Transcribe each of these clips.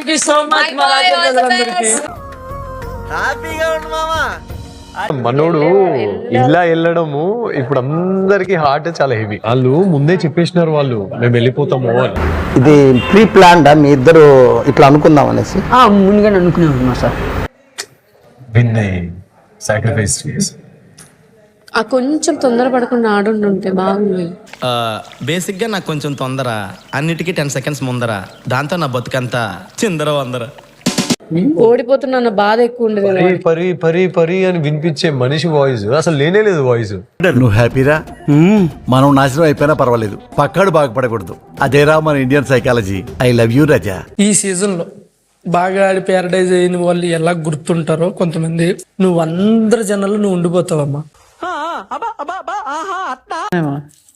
You so much మా రాజేంద్రులందరికీ. హ్యాపీగా ఉండు మామా. మనోడు ఇలా వెళ్ళడము ఇప్పుడు అందరికి హార్ట్ చాలా హెవీ. వాళ్ళు ముందే చెప్పేసినారు వాళ్ళు మేము వెళ్ళిపోతాము అని. ఇది ప్రీ ప్లాన్డా మీ ఇద్దరు ఇట్లా అనుకుందాం అనేసి? ముందుగానే అనుకున్నాను సార్. విన్నయ్ సాక్రిఫైస్ చేసి ఆ కొంచెం తొందర పడకుండా ఆడుంటే బాగుంది. బేసిక్ గా నాకు కొంచెం తొందర, అన్నిటికీ 10 seconds ముందర, దాంతో నా బతుకంతా చిందర వందర. ఓడిపోతున్న బాధ ఎక్కువ ఉండేది. పరి పరి పరి పరి అని వినిపించే మనిషి వాయిస్ అసలు లేనే లేదు. వాయిస్ నువ్వు హ్యాపీరా? మనం నాశనం అయిపోయినా పర్వాలేదు, పక్కాడు బాగుపడకూడదు. అదేరా మన Indian psychology. I love you రాజా. ఈ సీజన్ లో బాగా ఆడి ప్యారడైజ్ అయిన వాళ్ళు ఎలా గుర్తుంటారో కొంతమంది, నువ్వు అందరి జనాలు నువ్వు ఉండిపోతావమ్మా.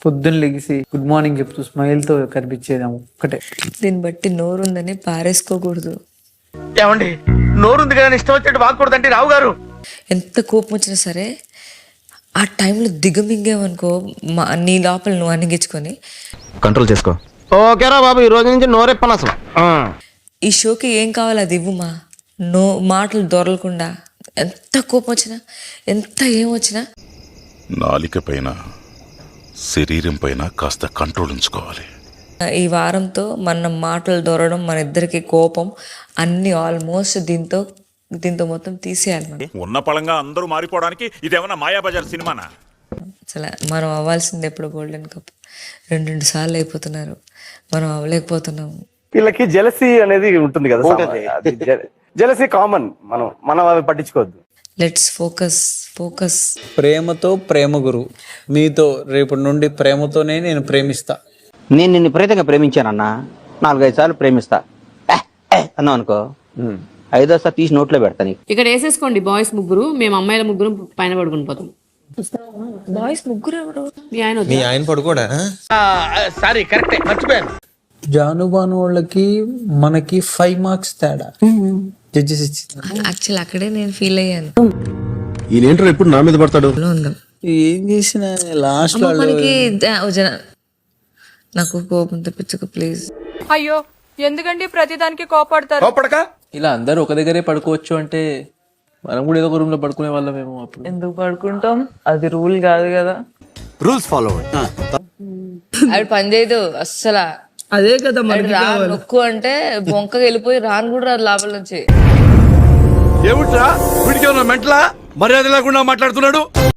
పొద్దున్న లెగిసి గుడ్ మార్నింగ్ చెప్తూ స్మైల్ తో కనిపించేది ఒక్కటే. దీన్ని బట్టి నోరుందని పారేసుకోకూడదు. ఏమండి నోరుంది కదా ఇష్టం వచ్చినట్టు వాక్కూడదండి రావు గారు. ఎంత కోపం వచ్చినా సరే ఆ టైంలో దిగమింగేవనుకో నీ లోపల నువ్వు అణిగించుకొని కంట్రోల్ చేసుకో. ఓకేరా బాబు, ఈ రోజు నుంచి నోరెప్పను అసలు. ఈ షోకి ఏం కావాలో అది ఇవ్వుమా. మాటలు దొరలకుండా ఎంత కోపం వచ్చినా ఎంత ఏమొచ్చినా నాలిక పైన శరీరం పైన కాస్త కంట్రోల్ ఉంచుకోవాలి. ఈ వారంతో మన మాటలు దొరడం, మన ఇద్దరికి కోపం అన్ని ఆల్మోస్ట్ దీంతో మొత్తం తీసేయాలి. మనం ఉన్న పళంగా అందరూ మారిపోవడానికి ఇదేమన్నా మాయాబజార్ సినిమానా? అసలు మనం అవ్వాల్సింది ఎప్పుడు గోల్డెన్ కప్ 2 సార్లు అయిపోతున్నారు, మనం అవ్వలేకపోతున్నాము. వీళ్ళకి జెలసీ అనేది ఉంటుంది కదా, జెలసీ కామన్. మనం అవి పట్టించుకోవద్దు. Let's focus. ప్రేమతో ప్రేమ గురు, మీతో రేపటి నుండి ప్రేమతోనే నేను ప్రేమిస్తా. నేను నిన్ను విపరీతంగా ప్రేమించానన్నా, 4-5 సార్లు ప్రేమిస్తా అన్నావు అనుకో, 5వ తీసి నోట్లో పెడతా నీకు. ఇక్కడ వేసేసుకోండి బాయ్స్ ముగ్గురు, మేము అమ్మాయిల ముగ్గురు పైన పడుకుని పోతాం. బాయ్స్ ముగ్గురు ఎవరు? మీ ఆయన పడుకోడా? సారీ కరెక్టే, మర్చిపోయాను. జానుబాను వాళ్ళకి మనకి 5 మార్క్స్ తేడా జడ్జెస్ ఇచ్చింది. యాక్చువల్ అక్కడే నేను ఫీల్ అయ్యాను. ఈయనేంటో ఇప్పుడు నా మీద పడతాడు. ఏం చేసిన లాస్ట్ లో మనకి నాకు కోపం తెప్పించకు ప్లీజ్. అయ్యో ఎందుకండి ప్రతిదానికి కోపడతారు? ఇలా అందరూ ఒక దగ్గరే పడుకోవచ్చు అంటే మనం కూడా ఏదో ఒక రూమ్ లో పడుకునే వాళ్ళమేమో. అప్పుడు ఎందుకు పడుకుంటాం? అది రూల్ కాదు కదా. Rules follow. అది పని చేయదు అస్సలు. అదే కదా మరి నొక్కు అంటే బొంకగా వెళ్ళిపోయి రాను కూడా రాదు లోపల నుంచి. ఏమిట్రా వీడికి మెంటలా? మర్యాద లేకుండా మాట్లాడుతున్నాడు.